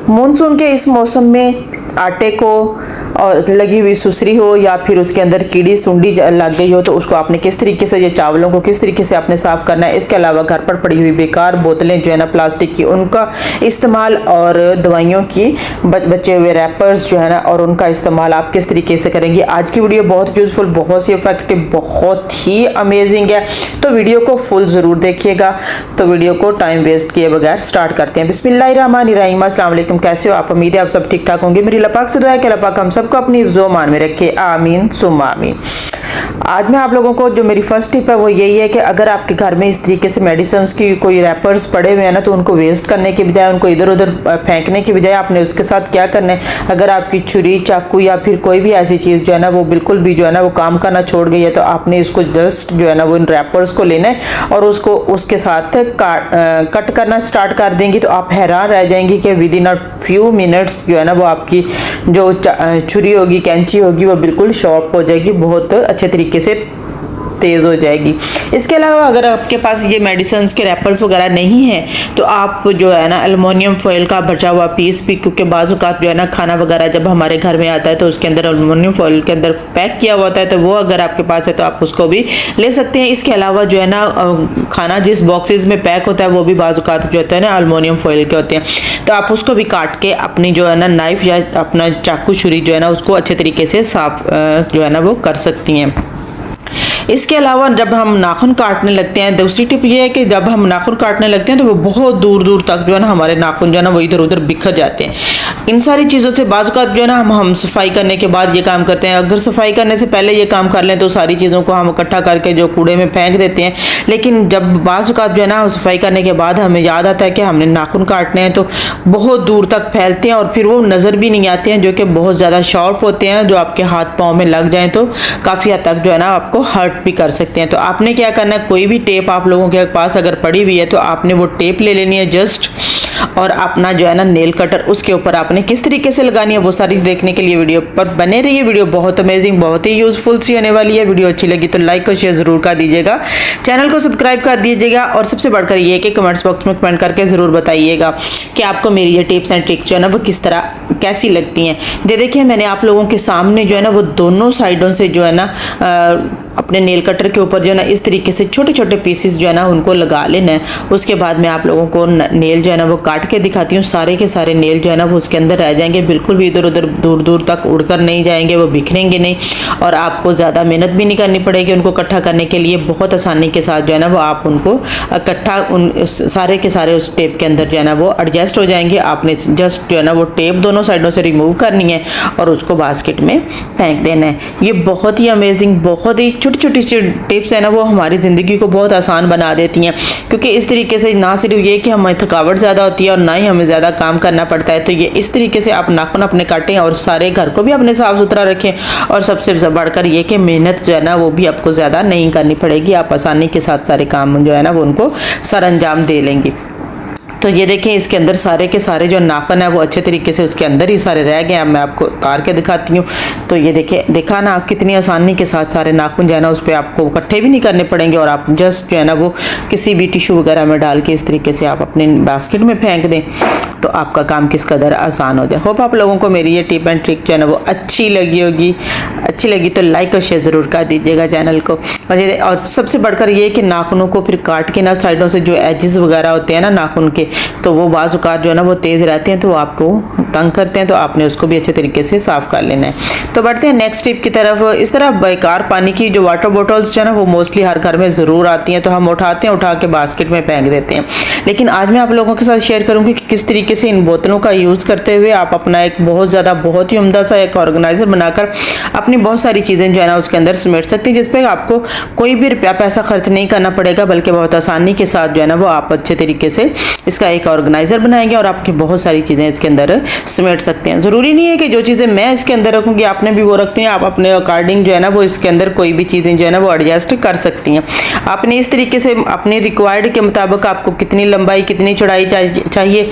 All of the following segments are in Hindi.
मानसून के इस मौसम में आटे को और लगी हुई सुसरी हो या फिर उसके अंदर कीड़ी सुंडी लग गई हो तो उसको आपने किस तरीके से, ये चावलों को किस तरीके से आपने साफ़ करना है। इसके अलावा घर पर पड़ी हुई बेकार बोतलें जो है ना प्लास्टिक की, उनका इस्तेमाल और दवाइयों की बचे हुए रैपर्स जो है ना और उनका इस्तेमाल आप किस तरीके से करेंगे। आज की वीडियो बहुत यूज़फुल, बहुत ही इफेक्टिव, बहुत ही अमेजिंग है, तो वीडियो को फुल ज़रूर देखिएगा। तो वीडियो को टाइम वेस्ट किए बगैर स्टार्ट करते हैं। बिस्मिल्लाहिर्रहमानिर्रहीम। अस्सलाम वालेकुम, कैसे हो आप? उम्मीद है आप सब ठीक ठाक होंगे। मेरी लपाक से दुआ है कि अल्लाह पाक हम सबको अपनी ज़ोमान में रखे, आमीन सुम्मा आमीन। आज मैं आप लोगों को जो मेरी फर्स्ट टिप है वो यही है कि अगर आपके घर में इस तरीके से मेडिसिन्स की कोई रैपर्स पड़े हुए हैं ना, तो उनको वेस्ट करने के बजाय, उनको इधर उधर फेंकने की बजाय आपने उसके साथ क्या करना है, अगर आपकी छुरी, चाकू या फिर कोई भी ऐसी चीज़ जो है ना वो बिल्कुल भी जो है ना वो काम करना छोड़ गई है, तो आपने इसको जस्ट जो है ना वो इन रैपर्स को लेना है और उसको उसके साथ कट करना स्टार्ट कर देंगी। तो आप हैरान रह जाएंगी कि with in a few minutes जो है ना वो आपकी जो छुरी होगी, कैंची होगी, वो बिल्कुल शार्प हो जाएगी, बहुत अच्छे तरीके से तेज़ हो जाएगी। इसके अलावा अगर आपके पास ये मेडिसिन्स के रैपर्स वगैरह नहीं है तो आप जो है ना एल्युमिनियम फॉइल का बचा हुआ पीस भी, क्योंकि बाज़ औक़ात जो है ना खाना वगैरह जब हमारे घर में आता है तो उसके अंदर एल्युमिनियम फॉइल के अंदर पैक किया हुआ होता है, तो वो अगर आपके पास है तो आप उसको भी ले सकते हैं। इसके अलावा जो है ना खाना जिस बॉक्सेस में पैक होता है वो भी बाज़ औक़ात जो होता है ना एल्युमिनियम फॉइल के होते हैं, तो आप उसको भी काट के अपनी जो है ना नाइफ़ या अपना चाकू छुरी जो है ना उसको अच्छे तरीके से साफ जो है ना वो कर सकती हैं। इसके अलावा जब हम नाखून काटने लगते हैं, दूसरी टिप ये है कि जब हम नाखून काटने लगते हैं तो वो बहुत दूर दूर तक जो है ना हमारे नाखून जो है ना वो इधर उधर बिखर जाते हैं। इन सारी चीज़ों से बाज़ औक़ात जो है ना हम सफाई करने के बाद ये काम करते हैं। अगर सफाई करने से पहले ये काम कर लें तो सारी चीज़ों को हम इकट्ठा करके जो कूड़े में फेंक देते हैं, लेकिन जब बाज़ औक़ात जो है ना सफाई करने के बाद हमें याद आता है कि हमने नाखून काटने हैं तो बहुत दूर तक फैलते हैं और फिर वो नज़र भी नहीं आते हैं, जो कि बहुत ज़्यादा शार्प होते हैं, जो आपके हाथ पाँव में लग जाएँ तो काफ़ी हद तक जो है ना आपको हर्ट भी कर सकते हैं। तो आपने क्या करना है, कोई भी टेप आप लोगों के पास अगर पड़ी हुई है तो आपने वो टेप ले लेनी है जस्ट, और अपना जो है ना नेल कटर उसके ऊपर आपने किस तरीके से लगानी है वो सारी देखने के लिए वीडियो पर बने रहिए। वीडियो बहुत अमेजिंग, बहुत ही यूजफुल सी होने वाली है। वीडियो अच्छी लगी तो लाइक और शेयर ज़रूर कर दीजिएगा, चैनल को सब्सक्राइब कर दीजिएगा और सबसे बढ़कर ये कि कमेंट्स बॉक्स में कमेंट करके ज़रूर बताइएगा कि आपको मेरी ये टिप्स एंड ट्रिक्स जो है ना वो किस तरह कैसी लगती हैं। देखिए मैंने आप लोगों के सामने जो है ना वो दोनों साइडों से जो है ना अपने नेल कटर के ऊपर जो है ना इस तरीके से छोटे छोटे पीसेस जो है ना उनको लगा लेना है। उसके बाद मैं आप लोगों को नेल जो है ना वो काट के दिखाती हूँ। सारे के सारे नेल जो है ना वो उसके अंदर रह जाएंगे, बिल्कुल भी इधर उधर दूर दूर तक उड़कर नहीं जाएंगे, वो बिखरेंगे नहीं और आपको ज़्यादा मेहनत भी नहीं करनी पड़ेगी उनको इकट्ठा करने के लिए। बहुत आसानी के साथ जो है ना वो आप उनको इकट्ठा उन सारे के सारे उस टेप के अंदर जो है ना वो एडजस्ट हो जाएंगे। आपने जस्ट जो है ना वो टेप दोनों साइडों से रिमूव करनी है और उसको बास्केट में फेंक देना है। ये बहुत ही अमेजिंग, बहुत ही छोटी छोटी टिप्स है ना वो हमारी ज़िंदगी को बहुत आसान बना देती हैं, क्योंकि इस तरीके से ना सिर्फ ये कि हमें थकावट ज़्यादा होती है और ना ही हमें ज़्यादा काम करना पड़ता है। तो ये इस तरीके से आप नाखून अपने काटें और सारे घर को भी अपने साफ़ सुथरा रखें, और सबसे बढ़कर ये कि मेहनत जो है ना वो भी आपको ज़्यादा नहीं करनी पड़ेगी। आप आसानी के साथ सारे काम जो है ना वो उनको सर अंजाम दे लेंगे। तो ये देखें इसके अंदर सारे के सारे जो नाखून है वो अच्छे तरीके से उसके अंदर ही सारे रह गए। अब मैं आपको उतार के दिखाती हूँ। तो ये देखें, देखा ना आप कितनी आसानी के साथ सारे नाखून जो है ना उस पर आपको इकट्ठे भी नहीं करने पड़ेंगे और आप जस्ट जो है ना वो किसी भी टिश्यू वगैरह में डाल के इस तरीके से आप अपने बास्केट में फेंक दें तो आपका काम किस कदर आसान हो जाए। होप आप लोगों को मेरी ये टिप एंड ट्रिक जो है ना वो अच्छी लगी होगी। अच्छी लगी तो लाइक और शेयर ज़रूर कर दीजिएगा चैनल को। और सबसे बढ़कर ये कि नाखूनों को फिर काट के ना साइडों से जो एजेस वगैरह होते हैं ना नाखून के, तो वो बाज़ औक़ात जो है ना वो तेज़ रहते हैं तो वो आपको तंग करते हैं, तो आपने उसको भी अच्छे तरीके से साफ़ कर लेना है। तो बढ़ते हैं नेक्स्ट टिप की तरफ। इस तरह बेकार पानी की जो वाटर बॉटल्स जो है ना वो मोस्टली हर घर में ज़रूर आती हैं, तो हम उठाते हैं, उठा के बास्केट में फेंक देते हैं। लेकिन आज मैं आप लोगों के साथ शेयर करूँगी कि किस तरीके से इन बोतलों का यूज़ करते हुए आप अपना एक बहुत ही उम्दा सा एक ऑर्गेनाइज़र बनाकर अपनी बहुत सारी चीज़ें जो है ना उसके अंदर समेट सकती हैं, जिस पर आपको कोई भी रुपया पैसा खर्च नहीं करना पड़ेगा, बल्कि बहुत आसानी के साथ जो है ना वो आप अच्छे तरीके से इसका एक ऑर्गेनाइज़र बनाएंगे और आपकी बहुत सारी चीज़ें इसके अंदर समेट सकते हैं। ज़रूरी नहीं है कि जो चीज़ें मैं इसके अंदर रखूँगी आपने भी वो रखती हैं, आप अपने अकॉर्डिंग जो है ना वो इसके अंदर कोई भी चीज़ें जो है ना वो एडजस्ट कर सकती हैं। आपने इस तरीके से अपनी रिक्वायर्ड के मुताबिक आपको कितनी लंबाई कितनी चौड़ाई चाहिए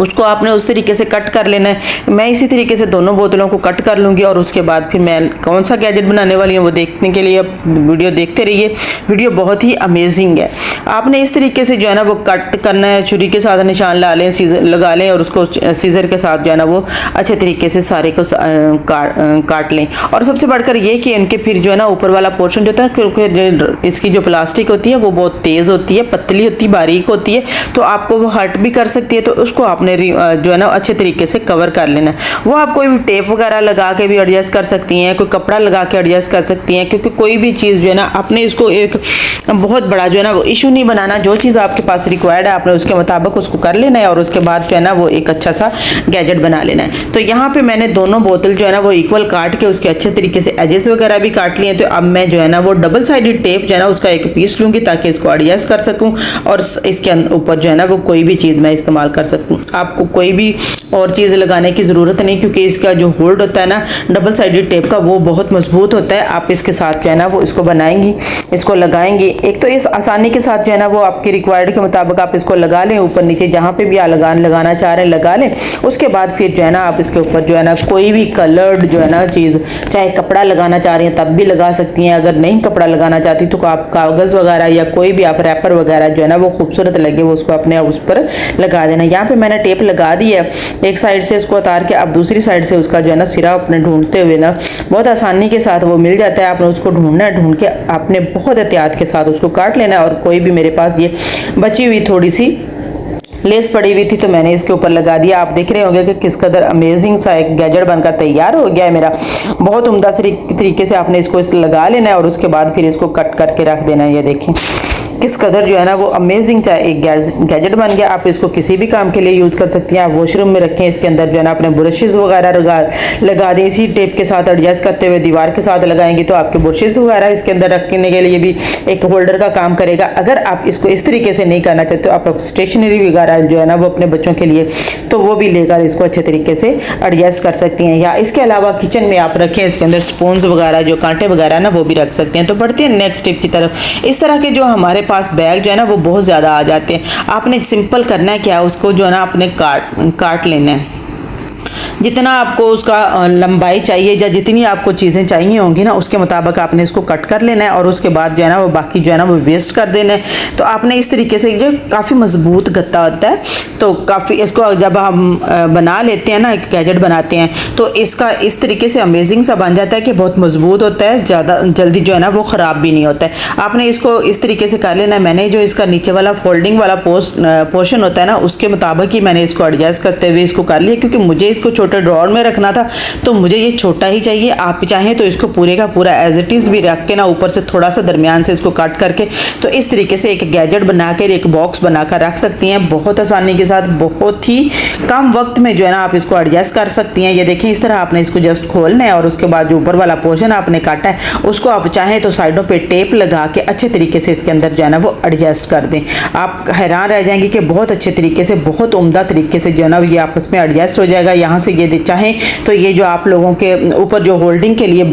उसको आपने उस तरीके से कट कर लेना है। मैं इसी तरीके से दोनों बोतलों को कट कर लूँगी और उसके बाद फिर मैं कौन सा गैजेट बनाने वाली हूँ वो देखने के लिए वीडियो देखते रहिए। वीडियो बहुत ही अमेजिंग है। आपने इस तरीके से जो है ना वो कट करना है, छुरी के साथ निशान ला लें, सीजर लगा लें और उसको सीजर के साथ जो है ना वो अच्छे तरीके से सारे को काट लें। और सबसे बढ़कर ये कि इनके फिर जो है ना ऊपर वाला पोर्शन जो होता है, क्योंकि इसकी जो प्लास्टिक होती है वो बहुत तेज़ होती है, पतली होती है, बारीक होती है, तो आपको वो हर्ट भी कर सकती है। तो उसको आपने जो है ना अच्छे तरीके से कवर कर लेना है। वो आप कोई भी टेप वगैरह लगा के भी एडजस्ट कर सकती हैं, कोई कपड़ा लगा के एडजस्ट कर सकती हैं, क्योंकि कोई भी चीज़ जो है ना आपने इसको एक बहुत बड़ा जो है ना वो इशू नहीं बनाना। जो चीज़ आपके पास रिक्वायर्ड है आपने उसके मुताबिक उसको कर लेना है और उसके बाद जो है ना वो एक अच्छा सा गैजेट बना लेना है। तो यहाँ पे मैंने दोनों बोतल जो है ना वो इक्वल काट के उसके अच्छे तरीके से एजेस वगैरह भी काट लिए। तो अब मैं जो है ना वो डबल साइडेड टेप जो है ना उसका एक पीस लूँगी ताकि इसको एडजस्ट कर सकूँ और इसके ऊपर जो है ना वो कोई भी चीज़ मैं इस्तेमाल कर सकूँ। आपको कोई भी और चीज़ लगाने की ज़रूरत नहीं, क्योंकि इसका जो होल्ड होता है ना डबल साइडेड टेप का वो बहुत मजबूत होता है। आप इसके साथ जो है ना वो इसको बनाएंगी, इसको लगाएंगे। एक तो इस आसानी के साथ जो है ना वो आपके रिक्वायर्ड के मुताबिक आप इसको लगा लें, ऊपर नीचे जहाँ पे भी आप लगाना चाह रहे हैं लगा लें। उसके बाद फिर जो है ना आप इसके ऊपर जो है ना कोई भी कलर्ड जो है ना चीज़, चाहे कपड़ा लगाना चाह रही हैं तब भी लगा सकती हैं। अगर नहीं कपड़ा लगाना चाहती तो आप कागज़ वगैरह या कोई भी आप रैपर वगैरह जो है ना वो खूबसूरत लगे वो उसको अपने उस पर लगा देना। यहाँ पे मैंने टेप लगा दी है, एक साइड से इसको उतार के अब दूसरी साइड से उसका जो है ना सिरा अपने ढूंढते हुए ना बहुत आसानी के साथ वो मिल जाता है। आपने उसको ढूंढना है, ढूंढ के आपने बहुत एहतियात के साथ उसको काट लेना है। और कोई भी मेरे पास ये बची हुई थोड़ी सी लेस पड़ी हुई थी तो मैंने इसके ऊपर लगा दिया। आप देख रहे होंगे कि किस कदर अमेजिंग सा एक गैजेट बनकर तैयार हो गया है मेरा। बहुत उम्दा तरीके से आपने इसको लगा लेना है और उसके बाद फिर इसको कट करके रख देना है। ये देखें किस कदर जो है ना वो अमेजिंग चाहे एक गैजेट बन गया। आप इसको किसी भी काम के लिए यूज़ कर सकती हैं। आप वॉशरूम में रखें, इसके अंदर जो है ना अपने ब्रशेज़ वगैरह लगा दें। इसी टेप के साथ एडजस्ट करते हुए दीवार के साथ लगाएंगे तो आपके ब्रशेज़ वगैरह इसके अंदर रखने के लिए भी एक होल्डर का काम करेगा। अगर आप इसको इस तरीके से नहीं करना चाहते तो आप स्टेशनरी वगैरह जो है ना वो अपने बच्चों के लिए तो वो भी लेकर इसको अच्छे तरीके से एडजस्ट कर सकती हैं। या इसके अलावा किचन में आप रखें, इसके अंदर स्पून्स वगैरह जो कांटे वगैरह ना वो भी रख सकते हैं। तो बढ़ते हैं नेक्स्ट टिप की तरफ। इस तरह के जो हमारे पास बैग जो है ना वो बहुत ज़्यादा आ जाते हैं। आपने सिंपल करना है क्या, उसको जो है ना आपने काट लेना है। जितना आपको उसका लंबाई चाहिए या जितनी आपको चीज़ें चाहिए होंगी ना उसके मुताबिक आपने इसको कट कर लेना है और उसके बाद जो है ना वो बाकी जो है ना वो वेस्ट कर देना है। तो आपने इस तरीके से जो काफ़ी मजबूत गत्ता होता है तो काफ़ी इसको जब हम बना लेते हैं ना एक गैजेट बनाते हैं तो इसका इस तरीके से अमेजिंग सा बन जाता है कि बहुत मजबूत होता है, ज़्यादा जल्दी जो है ना वो ख़राब भी नहीं होता है। आपने इसको इस तरीके से कर लेना है। मैंने जो इसका नीचे वाला फोल्डिंग वाला पोर्शन होता है ना उसके मुताबिक ही मैंने इसको एडजस्ट करते हुए इसको कर लिया, क्योंकि मुझे इसको छोटे ड्रॉर में रखना था तो मुझे ये छोटा ही चाहिए। आप चाहें तो इसको पूरे का पूरा एज इट इज़ भी रख के ना ऊपर से थोड़ा सा दरमियान से इसको कट करके तो इस तरीके से एक गैजेट बनाकर एक बॉक्स बनाकर रख सकती हैं बहुत आसानी के साथ। बहुत ही कम वक्त में जो है ना आप इसको एडजस्ट कर सकती हैं। ये देखें इस तरह आपने इसको जस्ट खोलना है और उसके बाद जो ऊपर वाला पोर्शन आपने काटा है उसको आप चाहें तो साइडों पे टेप लगा के अच्छे तरीके से इसके अंदर जो है ना वो एडजस्ट कर दें। आप हैरान रह जाएंगे कि बहुत अच्छे तरीके से बहुत उम्दा तरीके से जो है ना ये आपस में एडजस्ट हो जाएगा। यहाँ से ये चाहें तो ये जो आप लोगों के ऊपर जो होल्डिंग के लिए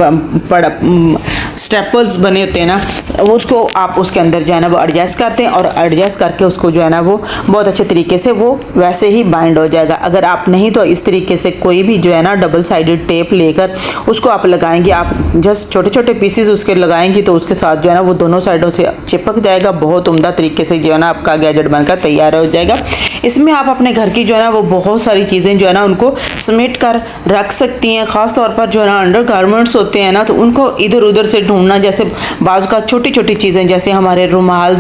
स्टेपल्स बने होते हैं ना उसको आप उसके अंदर जो है ना वो एडजस्ट करते हैं और एडजस्ट करके उसको जो है ना वो बहुत अच्छे तरीके से वो वैसे ही बाइंड हो जाएगा। अगर आप नहीं तो इस तरीके से कोई भी जो है ना डबल साइडेड टेप लेकर उसको आप लगाएंगे, आप जस्ट छोटे छोटे पीसेस उसके लगाएंगी तो उसके साथ जो है ना वो दोनों साइडों से चिपक जाएगा। बहुत उम्दा तरीके से जो है ना आपका गैजेट बनकर तैयार हो जाएगा। इसमें आप अपने घर की जो है ना वो बहुत सारी चीज़ें जो है ना उनको समेट कर रख सकती हैं। ख़ास तौर पर जो है ना अंडर गारमेंट्स होते हैं ना तो उनको इधर उधर से ढूंढना, जैसे बाजू का छोटी छोटी चीज़ें जैसे हमारे रुमाल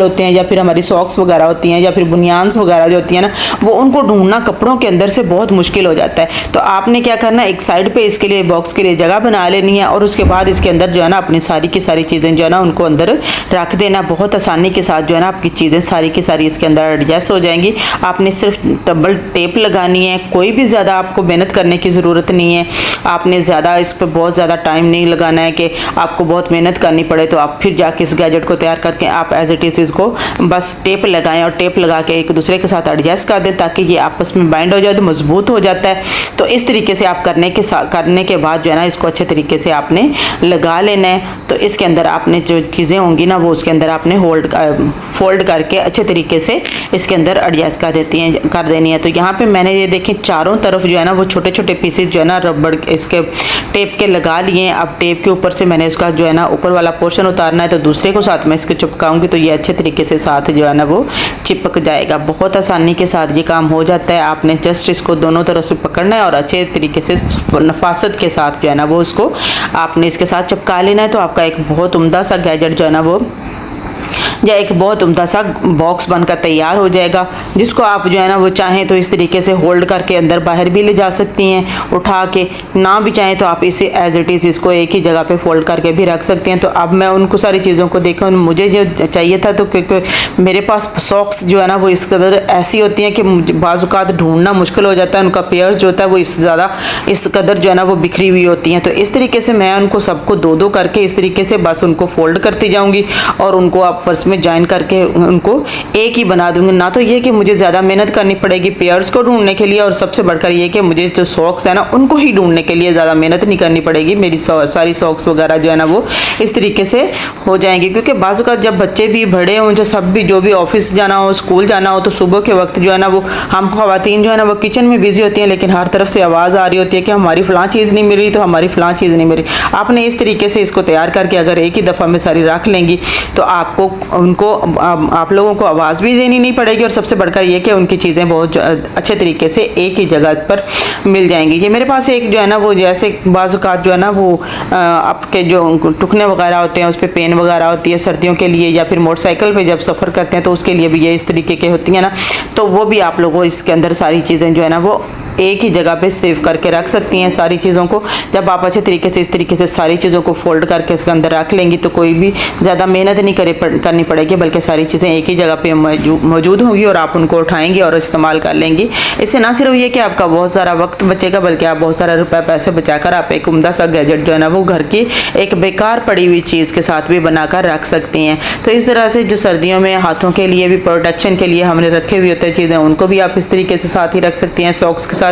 होते हैं या फिर हमारी सॉक्स वगैरह होती हैं या फिर बुनियान्स वगैरह जो होती हैं ना वो उनको ढूंढना कपड़ों के अंदर से बहुत मुश्किल हो जाता है। तो आपने क्या करना है, एक साइड पे इसके लिए बॉक्स के लिए जगह बना लेनी है और उसके बाद इसके अंदर जो है ना अपनी सारी की सारी चीज़ें जो है ना उनको अंदर रख देना। बहुत आसानी के साथ जो है ना आपकी चीज़ें सारी की सारी इसके अंदर एडजस्ट हो जाएंगी। आपने सिर्फ डबल टेप लगानी है, कोई भी ज़्यादा आपको मेहनत करने की ज़रूरत नहीं है। आपने ज़्यादा इस पर बहुत ज़्यादा टाइम नहीं लगाना है कि आपको बहुत मेहनत करनी पड़े तो आप फिर जाके इस गैजेट को तैयार करके आप एज इट इज़ इसको बस टेप लगाएं और टेप लगा के एक दूसरे के साथ एडजस्ट कर दें ताकि ये आपस में बाइंड हो जाए तो मजबूत हो जाता है। तो इस तरीके से आप करने के बाद जो है ना इसको अच्छे तरीके से आपने लगा लेना है। तो इसके अंदर आपने जो चीज़ें होंगी ना वो उसके अंदर आपने फोल्ड करके अच्छे तरीके से इसके अंदर एडजस्ट कर देनी है। तो यहाँ पे मैंने ये देखें चारों तरफ जो है ना वो छोटे छोटे पीसेस जो है ना रबड़ इसके टेप के लगा लिए हैं। अब टेप के ऊपर से मैंने इसका जो है ना ऊपर वाला पोर्शन उतारना है, तो दूसरे को साथ में इसके चिपकाऊंगी तो ये अच्छे तरीके से साथ जो है ना वो चिपक जाएगा। बहुत आसानी के साथ ये काम हो जाता है। आपने जस्ट इसको दोनों तरफ से पकड़ना है और अच्छे तरीके से नफासत के साथ जो है ना वो उसको आपने इसके साथ चिपका लेना है। तो आपका एक बहुत उम्दा सा गैजेट जो है ना वो या एक बहुत उम्दा सा बॉक्स बनकर तैयार हो जाएगा, जिसको आप जो है ना वो चाहें तो इस तरीके से होल्ड करके अंदर बाहर भी ले जा सकती हैं उठा के, ना भी चाहें तो आप इसे एज इट इज़ इसको एक ही जगह पे फोल्ड करके भी रख सकते हैं। तो अब मैं उनको सारी चीज़ों को देखा, मुझे जो चाहिए था तो क्योंकि मेरे पास सॉक्स जो है ना वो इस कदर ऐसी होती हैं कि बाज़-औक़ात ढूंढना मुश्किल हो जाता है, उनका पेयर्स जो होता है वो इस कदर जो है ना वो बिखरी हुई होती हैं। तो इस तरीके से मैं उनको सबको दो दो करके इस तरीके से बस उनको फोल्ड करती जाऊँगी और उनको आपस में ज्वाइन करके उनको एक ही बना दूंगी। ना तो ये कि मुझे ज़्यादा मेहनत करनी पड़ेगी पेयर्स को ढूंढने के लिए, और सबसे बढ़कर ये कि मुझे जो सॉक्स है ना उनको ही ढूंढने के लिए ज़्यादा मेहनत नहीं करनी पड़ेगी। मेरी सारी सॉक्स वगैरह जो है ना वो इस तरीके से हो जाएंगी। क्योंकि बाज़ औक़ात जब बच्चे भी बड़े हों, जो भी ऑफिस जाना हो, स्कूल जाना हो, तो सुबह के वक्त जो है ना वो हम ख़वातीन जो है ना वो किचन में बिजी होती हैं, लेकिन हर तरफ से आवाज़ आ रही होती है कि हमारी फ़लाँ चीज़ नहीं मिल रही, तो हमारी फ़लाँ चीज़ नहीं मिल रही। आपने इस तरीके से इसको तैयार करके अगर एक ही दफ़ा में सारी रख लेंगी तो आपको उनको आप लोगों को आवाज़ भी देनी नहीं पड़ेगी, और सबसे बढ़कर ये कि उनकी चीज़ें बहुत अच्छे तरीके से एक ही जगह पर मिल जाएंगी। ये मेरे पास एक जो है ना वो जैसे बाज़ औक़ात जो है ना वो आपके जो टुकने वगैरह होते हैं उस पर पेन वगैरह होती है सर्दियों के लिए, या फिर मोटरसाइकिल पे जब सफ़र करते हैं तो उसके लिए भी ये इस तरीके की होती हैं ना, तो वो भी आप लोगों इसके अंदर सारी चीज़ें जो है ना वो एक ही जगह पे सेव करके रख सकती हैं सारी चीज़ों को। जब आप अच्छे तरीके से इस तरीके से सारी चीज़ों को फोल्ड करके इसके अंदर रख लेंगी तो कोई भी ज़्यादा मेहनत नहीं करनी पड़ेगी, बल्कि सारी चीज़ें एक ही जगह पे मौजूद होंगी और आप उनको उठाएंगे और इस्तेमाल कर लेंगी। इससे ना सिर्फ ये कि आपका बहुत सारा वक्त बचेगा, बल्कि आप बहुत सारा रुपये पैसे बचाकर आप एक उम्दा सा गैजेट जो है ना वो घर की एक बेकार पड़ी हुई चीज़ के साथ भी बनाकर रख सकती हैं। तो इस तरह से जो सर्दियों में हाथों के लिए भी प्रोटेक्शन के लिए हमने रखे हुए होते हैं चीज़ें, उनको भी आप इस तरीके से साथ ही रख सकती हैं सॉक्स के साथ।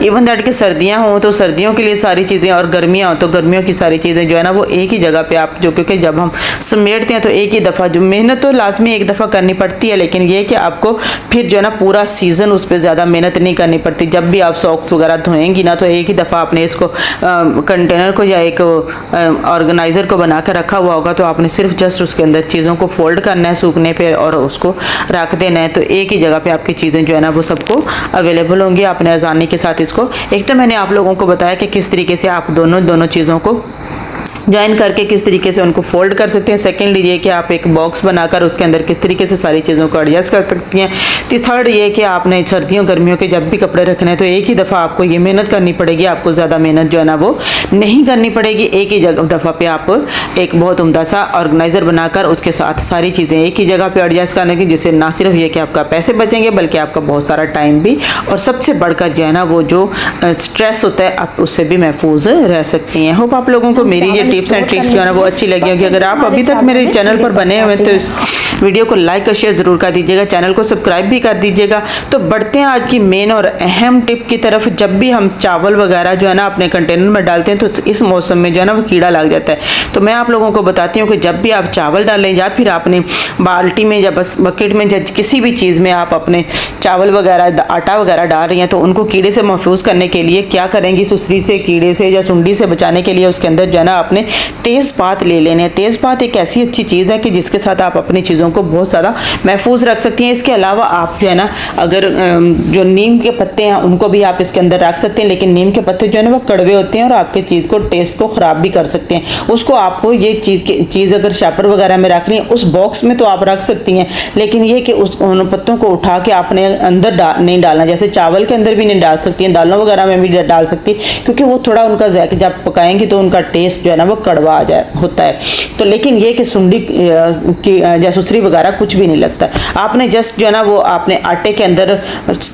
इवन दैट कि सर्दियां हों तो सर्दियों के लिए सारी चीज़ें, और गर्मियां हो तो गर्मियों की सारी चीज़ें जो है ना वो एक ही जगह पे आप जो, क्योंकि जब हम समेटते हैं तो एक ही दफ़ा जो मेहनत तो लाजमी एक दफ़ा करनी पड़ती है, लेकिन ये कि आपको फिर जो है ना पूरा सीज़न उस पर ज़्यादा मेहनत नहीं करनी पड़ती। जब भी आप सॉक्स वगैरह धोएंगी ना तो एक ही दफ़ा आपने इसको कंटेनर को या एक ऑर्गेनाइज़र को बना कर रखा हुआ होगा, तो आपने सिर्फ जस्ट उसके अंदर चीज़ों को फोल्ड करना है सूखने पर और उसको रख देना है। तो एक ही जगह पर आपकी चीज़ें जो है ना वो सबको अवेलेबल होंगी। आपने आसानी के साथ इसको, एक तो मैंने आप लोगों को बताया कि किस तरीके से आप दोनों चीज़ों को ज्वाइन करके किस तरीके से उनको फोल्ड कर सकते हैं। सेकंड ये कि आप एक बॉक्स बनाकर उसके अंदर किस तरीके से सारी चीज़ों को एडजस्ट कर सकती हैं। तो थर्ड ये कि आपने सर्दियों गर्मियों के जब भी कपड़े रखने हैं तो एक ही दफ़ा आपको ये मेहनत करनी पड़ेगी, आपको ज़्यादा मेहनत जो है ना वो नहीं करनी पड़ेगी। एक ही दफ़ा पे आप एक बहुत उम्दा सा ऑर्गेनाइज़र बनाकर उसके साथ सारी चीज़ें एक ही जगह पर एडजस्ट करने की, जिससे ना सिर्फ ये कि आपका पैसे बचेंगे बल्कि आपका बहुत सारा टाइम भी, और सबसे बढ़कर जो है ना वो जो स्ट्रेस होता है आप उससे भी महफूज रह सकती हैं। होप आप लोगों को मेरी ये टिप्स एंड ट्रिक्स जो है ना वो अच्छी लगी होगी। अगर आप अभी तक मेरे चैनल पर बने हुए तो इस वीडियो को लाइक और शेयर ज़रूर कर दीजिएगा, चैनल को सब्सक्राइब भी कर दीजिएगा। तो बढ़ते हैं आज की मेन और अहम टिप की तरफ। जब भी हम चावल वगैरह जो है ना अपने कंटेनर में डालते हैं तो इस मौसम में जो है ना वो कीड़ा लग जाता है। तो मैं आप लोगों को बताती हूँ कि जब भी आप चावल डालें या फिर आपने बाल्टी में या बस बकेट में या किसी भी चीज़ में आप अपने चावल वगैरह आटा वगैरह डाल रही हैं तो उनको कीड़े से महफूज करने के लिए क्या करेंगी, सुसरी से कीड़े से या सुंडी से बचाने के लिए उसके अंदर जो है ना आपने तेज़पात ले लेने। तेज़पात एक ऐसी अच्छी चीज़ है कि जिसके साथ आप अपनी चीज़ों को बहुत ज़्यादा महफूज रख सकती हैं। इसके अलावा आप जो है ना अगर जो नीम के पत्ते हैं उनको भी आप इसके अंदर रख सकते हैं, लेकिन नीम के पत्ते जो है ना वो कड़वे होते हैं और आपके चीज़ को टेस्ट को ख़राब भी कर सकते हैं। उसको आपको ये चीज़ अगर शैपर वगैरह में रखनी है उस बॉक्स में तो आप रख सकती हैं, लेकिन ये कि उन पत्तों को उठा के आपने अंदर नहीं डालना। जैसे चावल के अंदर भी नहीं डाल सकती हैं, दालों वगैरह में भी डाल सकती, क्योंकि वो थोड़ा उनका जायका जब पकाएंगी तो उनका टेस्ट जो है ना वो कड़वा होता है। तो लेकिन ये कि सुंडी की या सुसरी वगैरह कुछ भी नहीं लगता। आपने जस्ट जो है ना वो आपने आटे के अंदर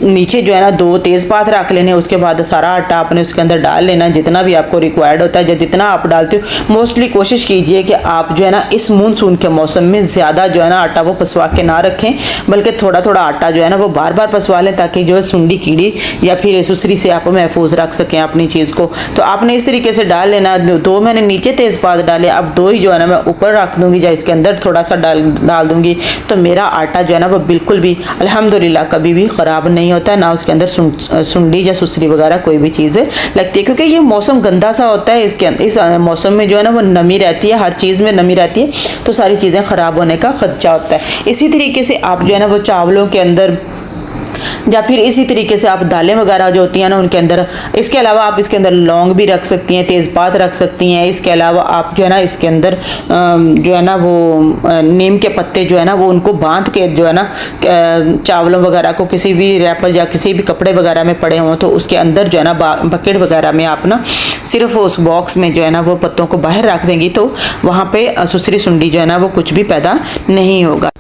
नीचे जो है ना 2 तेज़पात रख लेने, उसके बाद सारा आटा आपने उसके अंदर डाल लेना जितना भी आपको रिक्वायर्ड होता है या जितना आप डालते हो। मोस्टली कोशिश कीजिए कि आप जो है ना इस मानसून के मौसम में ज़्यादा जो है ना आटा वो पसवा के ना रखें, बल्कि थोड़ा थोड़ा आटा जो है ना वो बार बार पसवा लें, ताकि जो है सुंडी कीड़ी या फिर सुसरी से आप महफूज रख सकें अपनी चीज़ को। तो आपने इस तरीके से डाल लेना। 2 मैंने नीचे नीचे तेज़पात डाले, अब 2 ही जो है ना मैं ऊपर रख दूँगी या इसके अंदर थोड़ा सा डाल दूँगी, तो मेरा आटा जो है ना वो बिल्कुल भी अल्हम्दुलिल्लाह कभी भी ख़राब नहीं होता है, ना उसके अंदर सुंडी या सुसरी वगैरह कोई भी चीज़ लगती है, क्योंकि ये मौसम गंदा सा होता है। इस मौसम में जो है ना वो नमी रहती है, हर चीज़ में नमी रहती है, तो सारी चीज़ें ख़राब होने का खदशा होता है। इसी तरीके से आप जो है ना वो चावलों के अंदर या फिर इसी तरीके से आप दालें वगैरह जो होती हैं ना उनके अंदर, इसके अलावा आप इसके अंदर लौंग भी रख सकती हैं, तेज़पात रख सकती हैं। इसके अलावा आप जो है ना इसके अंदर जो है ना वो नीम के पत्ते जो है ना वो उनको बांध के जो है ना चावलों वगैरह को किसी भी रैपर या किसी भी कपड़े वगैरह में पड़े हों तो उसके अंदर जो है ना बकेट वगैरह में आप ना सिर्फ उस बॉक्स में जो है ना वो पत्तों को बाहर रख देंगी, तो वहाँ पे सुसरी सुंडी जो है ना वो कुछ भी पैदा नहीं होगा।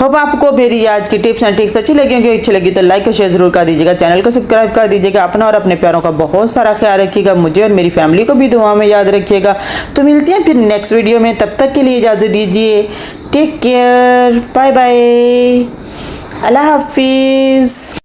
होप आपको मेरी आज की टिप्स एंड ट्रिक्स अच्छी लगी होंगी। अच्छी लगी तो लाइक और शेयर जरूर कर दीजिएगा, चैनल को सब्सक्राइब कर दीजिएगा। अपना और अपने प्यारों का बहुत सारा ख्याल रखिएगा, मुझे और मेरी फैमिली को भी दुआ में याद रखिएगा। तो मिलते हैं फिर नेक्स्ट वीडियो में, तब तक के लिए इजाज़त दीजिए। टेक केयर, बाय बाय, अल्लाह हाफिज़।